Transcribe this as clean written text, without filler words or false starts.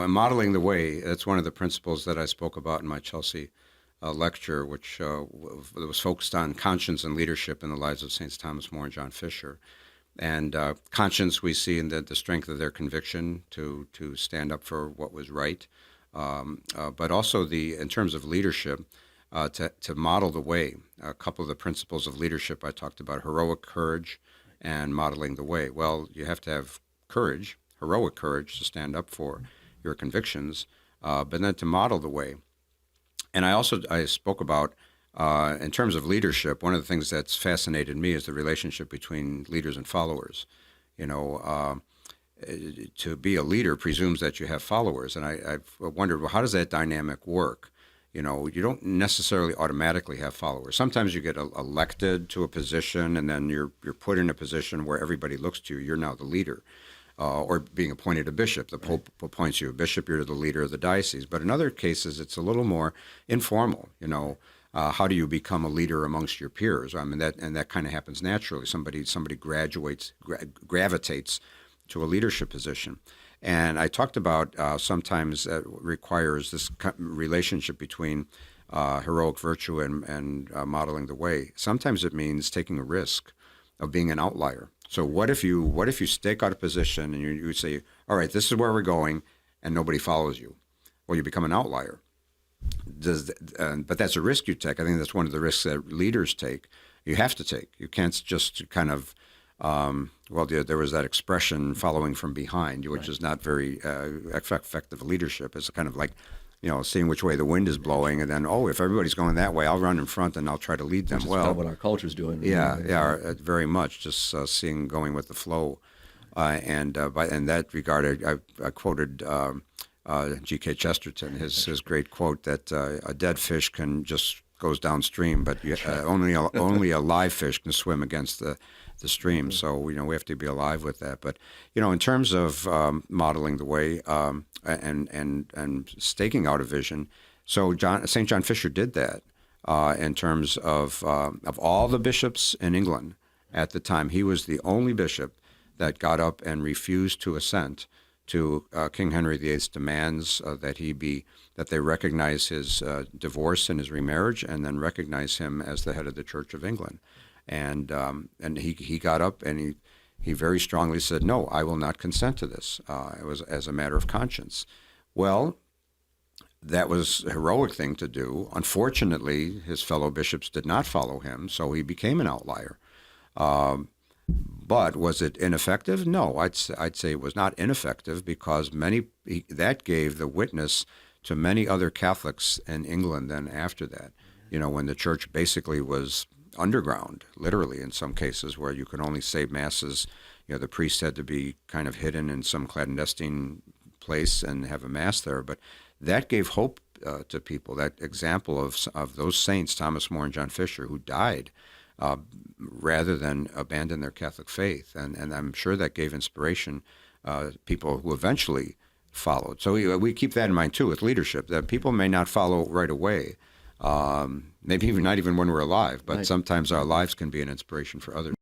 And modeling the way, that's one of the principles that I spoke about in my Chelsea lecture, which was focused on conscience and leadership in the lives of Saints Thomas More and John Fisher. And conscience we see in the strength of their conviction to stand up for what was right, but also in terms of leadership, to model the way. A couple of the principles of leadership I talked about: heroic courage and modeling the way. Well, you have to have courage, heroic courage, to stand up for your convictions, but then to model the way. And I spoke about, in terms of leadership, one of the things that's fascinated me is the relationship between leaders and followers. You know, to be a leader presumes that you have followers, and I've wondered, well, how does that dynamic work? You know, you don't necessarily automatically have followers. Sometimes you get elected to a position, and then you're put in a position where everybody looks to you. You're now the leader. Or being appointed a bishop. The Pope appoints you a bishop, you're the leader of the diocese. But in other cases, it's a little more informal. You know, how do you become a leader amongst your peers? I mean, that kind of happens naturally. Somebody gravitates to a leadership position. And I talked about sometimes that requires this relationship between heroic virtue and modeling the way. Sometimes it means taking a risk of being an outlier. So what if you stake out a position and you say, all right, this is where we're going, and nobody follows you? Well, you become an outlier. But that's a risk you take. I think that's one of the risks that leaders take. You have to take. You can't just kind of, there was that expression, following from behind, which is not very effective leadership. It's kind of like, you know, seeing which way the wind is blowing, and then, if everybody's going that way, I'll run in front and I'll try to lead them. Which is kind of what our culture's doing. Yeah, very much, just going with the flow. And in that regard, I quoted G.K. Chesterton, his great quote that a dead fish goes downstream, but only a live fish can swim against the stream. Mm-hmm. So we have to be alive with that. But in terms of modeling the way and staking out a vision, so St. John Fisher did that in terms of all the bishops in England at the time. He was the only bishop that got up and refused to assent to King Henry VIII's demands that they recognize his divorce and his remarriage, and then recognize him as the head of the Church of England. And he got up and he very strongly said, no, I will not consent to this. It was as a matter of conscience. Well, that was a heroic thing to do. Unfortunately, his fellow bishops did not follow him, so he became an outlier. But was it ineffective? No, I'd say it was not ineffective, because that gave the witness to many other Catholics in England then after that. When the church basically was underground, literally in some cases, where you could only say masses. The priest had to be kind of hidden in some clandestine place and have a mass there. But that gave hope to people. That example of those saints, Thomas More and John Fisher, who died rather than abandon their Catholic faith. And I'm sure that gave inspiration people who eventually followed. So we keep that in mind, too, with leadership, that people may not follow right away, maybe not even when we're alive, but sometimes our lives can be an inspiration for others.